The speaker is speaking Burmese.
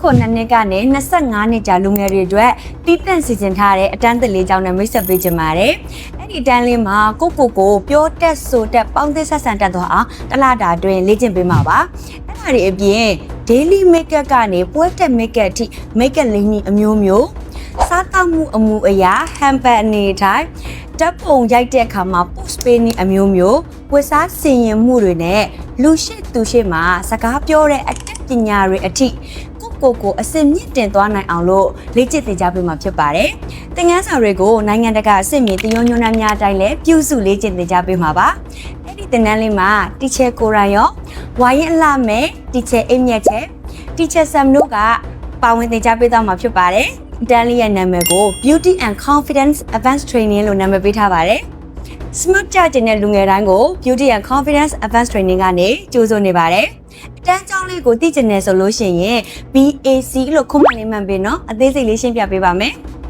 ခုနှစ်နှစ်ကနေ25နှစ်ကြာလူငယ်တွေအတွက်တီးတန့်စီစဉ်ထားတဲ့အတန်းသစ်လေးကြောင့်လည်းမိတ်ဆက်ပေးကြပါတယ်။အဲ့ဒီအတန်းလေးမှာကိုပြောတက်ဆိုတက်ပေါင်းသစ်ဆက်ဆံတက်သွားအောင်တလတာတွင်လေ့ကျင့်ပေးမှာပါ။အဲ့ဒါတွေအပြင် daily makeup ကနေပွဲတက် makeup အထိ makeup လိမ့်မီအမျိုးမျိုးစားတောက်မှုအမှုအရာ hamper အနေထိုင်တပ်ပုံရိုက်တဲ့အခါမှာ post ပေးနေအမျိုးမျိုးဝတ်စားဆင်ရင်မှုတွေနဲ့လူရှိသူရှိမှာစကားပြောတဲ့အတတ်ပညာတွေအထိကိုအစင်မြင့်တင်သွားနိုင်အောင်လို့လေ့ကျင့်သင်ကြားပေးမှာဖြစ်ပါတယ်။သင်ခန်းစာတွေကိုနိုင်ငံတကာအဆင့်မြင့်တရုံညွှန်းနှမ်းများအတိုင်းလည်းပြုစုလေ့ကျင့်သင်ကြားပေးမှာပါ။အဲ့ဒီသင်တန်းလေးမှာ teacher ကိုရိုင်းရောဝါရင်အလှမဲ့ teacher အိမ်မြက်ချက် teacher Sam တို့ကပါဝင်သင်ကြားပေးသွားမှာဖြစ်ပါတယ်။တန်းလေးရဲ့နာမည်ကို Beauty and Confidence Advanced Training လို့နာမည်ပေးထားပါတယ်။ Smart ကြတဲ့လူငယ်တိုင်းကို Beauty and Confidence Advanced Training ကနေကြိုးစိုးနေပါတယ်။အတန်းကျောင်းလေးကိုသိချင်တယ်ဆိုလို့ရှိရင် BAC လို့ခုမှတ်လေးမှန်ပေးနော်အသေးစိတ်လေးရှင်းပြပေးပါမယ်။